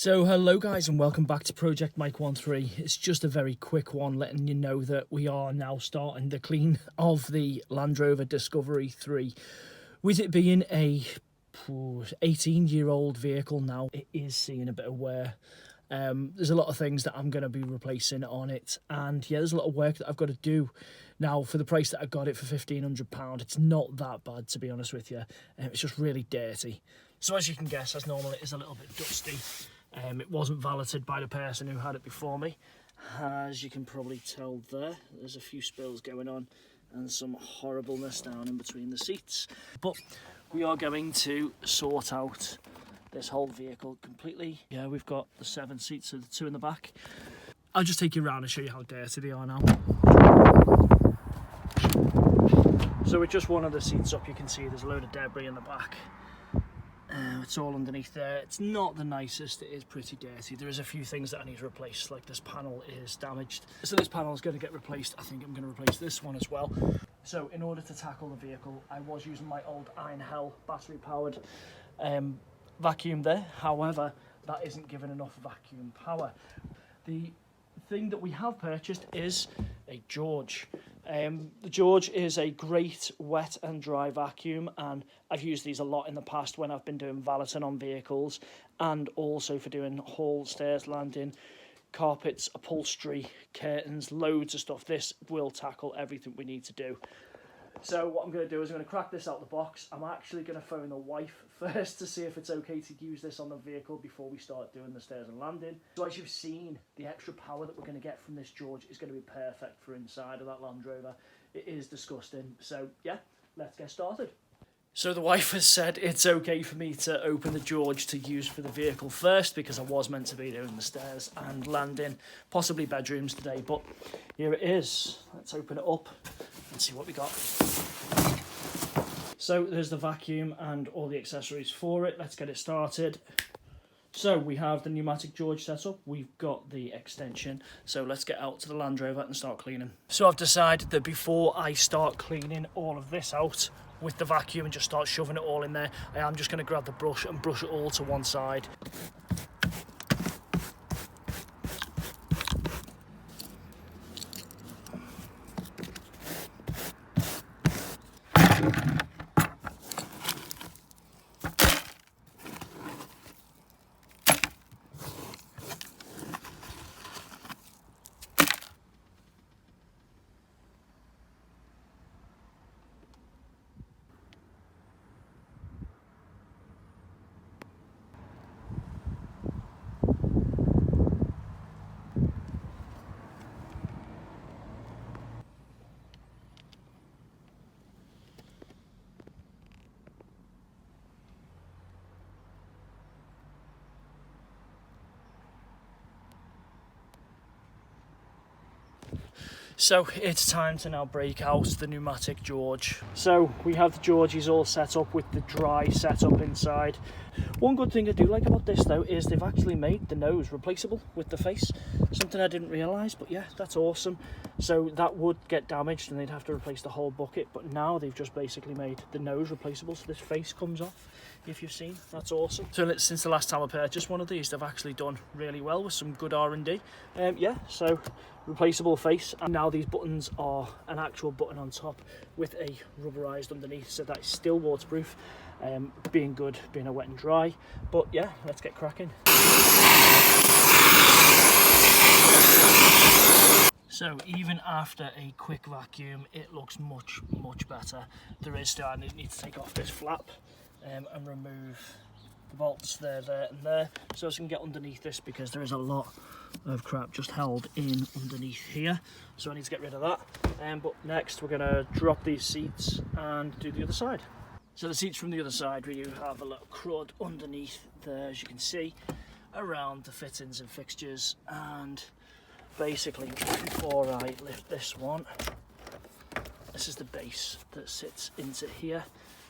So hello guys and welcome back to Project Mike 13. It's just a very quick one letting you know that we are now starting the clean of the Land Rover Discovery 3. With it being a 18-year-old vehicle now, it is seeing a bit of wear. There's a lot of things that I'm going to be replacing on it, and yeah, there's a lot of work that I've got to do. Now, for the price that I got it for £1,500, it's not that bad, to be honest with you. It's just really dirty. So as you can guess, as normal, it is a little bit dusty. It wasn't valeted by the person who had it before me. As you can probably tell there's a few spills going on and some horribleness down in between the seats. But we are going to sort out this whole vehicle completely. Yeah, we've got the 7 seats, so the 2 in the back. I'll just take you around and show you how dirty they are now. So with just one of the seats up, you can see there's a load of debris in the back. It's all underneath there. It's not the nicest, it is pretty dirty. There is a few things that I need to replace, like this panel is damaged. So this panel is going to get replaced. I think I'm going to replace this one as well. So in order to tackle the vehicle, I was using my old Iron Hell battery powered vacuum there. However, that isn't giving enough vacuum power. The thing that we have purchased is a George. The George is a great wet and dry vacuum, and I've used these a lot in the past when I've been doing valeting on vehicles and also for doing hall, stairs, landing, carpets, upholstery, curtains, loads of stuff. This will tackle everything we need to do. So what I'm going to do is I'm going to crack this out the box. I'm actually going to phone the wife first to see if it's okay to use this on the vehicle before we start doing the stairs and landing. So as you've seen, the extra power that we're going to get from this George is going to be perfect for inside of that Land Rover. It is disgusting. So yeah, let's get started. So the wife has said it's okay for me to open the George to use for the vehicle first, because I was meant to be doing the stairs and landing, possibly bedrooms today, but here it is. Let's open it up and see what we got. So there's the vacuum and all the accessories for it. Let's get it started. So we have the pneumatic George set up, we've got the extension, so let's get out to the Land Rover and start cleaning. So I've decided that before I start cleaning all of this out with the vacuum and just start shoving it all in there, I am just going to grab the brush and brush it all to one side. So it's time to now break out the pneumatic George. So we have the Georges all set up with the dry setup inside. One good thing I do like about this though is they've actually made the nose replaceable with the face. Something I didn't realise, but yeah, that's awesome. So that would get damaged and they'd have to replace the whole bucket, but now they've just basically made the nose replaceable, so this face comes off. If you've seen, that's awesome. So since the last time I purchased one of these, they've actually done really well with some good R&D. Yeah, so replaceable face, and now these buttons are an actual button on top with a rubberized underneath, so that is still waterproof, being good, being a wet and dry. But yeah, let's get cracking. So even after a quick vacuum, it looks much better. There is still, I need to take off this flap and remove the bolts there and there, so I can get underneath this, because there is a lot of crap just held in underneath here, so I need to get rid of that. But next we're going to drop these seats and do the other side. So the seats from the other side, we do have a little crud underneath there, as you can see, around the fittings and fixtures. And basically, before I lift this one, this is the base that sits into here.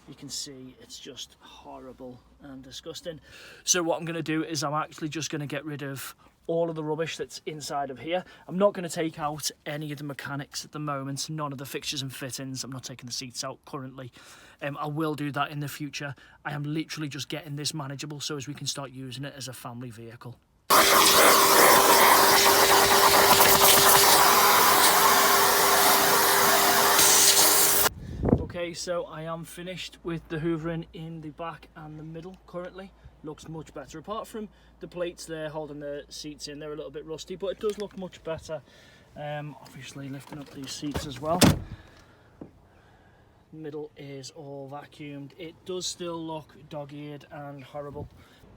You can see it's just horrible and disgusting. So what I'm going to do is I'm actually just going to get rid of all of the rubbish that's inside of here. I'm not going to take out any of the mechanics at the moment, none of the fixtures and fittings. I'm not taking the seats out currently. I will do that in the future. I am literally just getting this manageable so as we can start using it as a family vehicle. Okay, so I am finished with the hoovering in the back and the middle currently. Looks much better, apart from the plates there holding the seats in. They're a little bit rusty, but it does look much better. Obviously lifting up these seats as well. Middle is all vacuumed. It does still look dog-eared and horrible.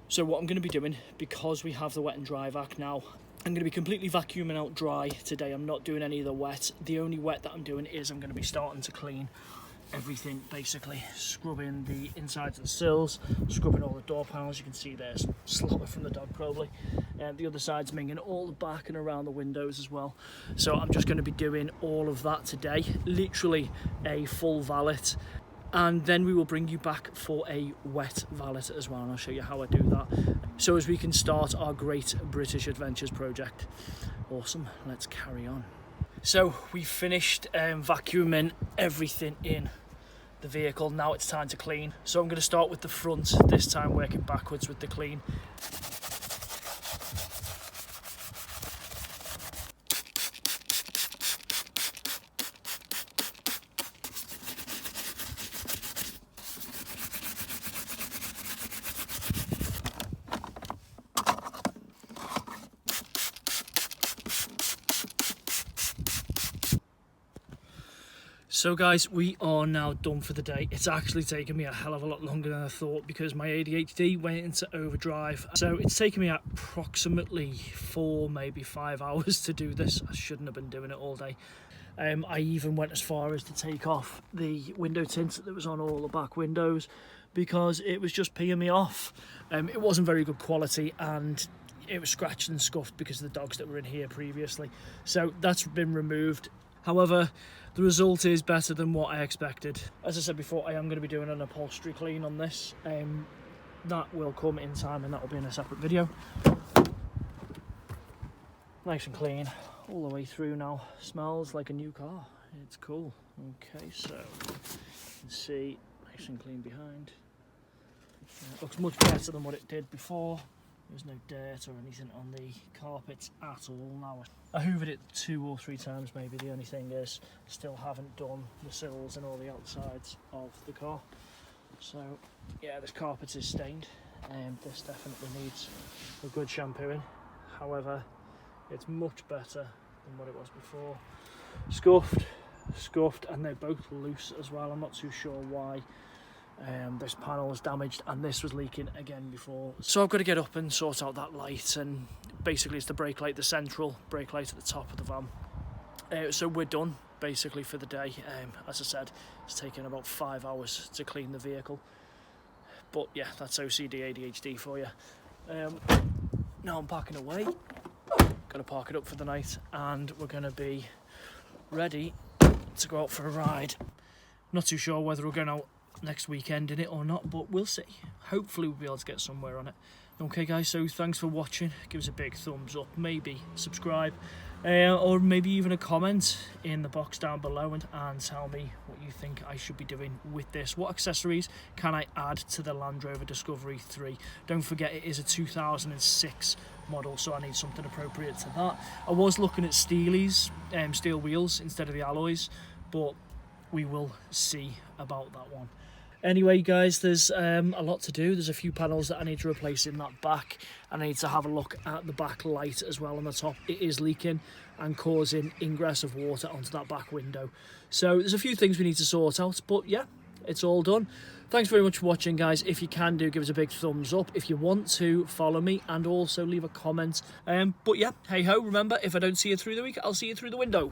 So what I'm going to be doing, because we have the wet and dry vac now, I'm going to be completely vacuuming out dry today. I'm not doing any of the wet. The only wet that I'm doing is I'm going to be starting to clean everything, basically scrubbing the insides of the sills, scrubbing all the door panels. You can see there's slobber from the dog probably, and the other side's minging all the back and around the windows as well. So I'm just going to be doing all of that today, literally a full valet, and then we will bring you back for a wet valet as well, and I'll show you how I do that so as we can start our Great British Adventures project. Awesome, let's carry on. So we finished vacuuming everything in the vehicle. Now it's time to clean. So I'm going to start with the front, this time working backwards with the clean. So guys, we are now done for the day. It's actually taken me a hell of a lot longer than I thought because my ADHD went into overdrive. So it's taken me approximately 4, maybe 5 hours to do this. I shouldn't have been doing it all day. I even went as far as to take off the window tint that was on all the back windows because it was just peeing me off. It wasn't very good quality and it was scratched and scuffed because of the dogs that were in here previously. So that's been removed. However, the result is better than what I expected. As I said before, I am going to be doing an upholstery clean on this. That will come in time and that will be in a separate video. Nice and clean all the way through now. Smells like a new car. It's cool. Okay, so you can see nice and clean behind. It looks much better than what it did before. There's no dirt or anything on the carpets at all now. I hoovered it 2 or 3 times maybe. The only thing is still haven't done the sills and all the outsides of the car. So yeah, this carpet is stained and this definitely needs a good shampooing. However, it's much better than what it was before. Scuffed, and they're both loose as well. I'm not too sure why. This panel was damaged and this was leaking again before. So I've got to get up and sort out that light, and basically it's the brake light, the central brake light at the top of the van. So we're done basically for the day. As I said, it's taken about 5 hours to clean the vehicle. But yeah, that's OCD ADHD for you. Now I'm packing away. Got to park it up for the night and we're going to be ready to go out for a ride. Not too sure whether we're going out next weekend in it or not, but we'll see. Hopefully we'll be able to get somewhere on it. Okay guys, so thanks for watching. Give us a big thumbs up, maybe subscribe, or maybe even a comment in the box down below and tell me what you think I should be doing with this. What accessories can I add to the Land Rover Discovery 3? Don't forget it is a 2006 model, so I need something appropriate to that. I was looking at Steely's steel wheels instead of the alloys, but we will see about that one. Anyway guys, there's a lot to do. There's a few panels that I need to replace in that back, and I need to have a look at the back light as well on the top. It is leaking and causing ingress of water onto that back window. So there's a few things we need to sort out, but yeah, it's all done. Thanks very much for watching guys. If you can do, give us a big thumbs up. If you want to, follow me and also leave a comment. But yeah, hey ho, remember, if I don't see you through the week, I'll see you through the window.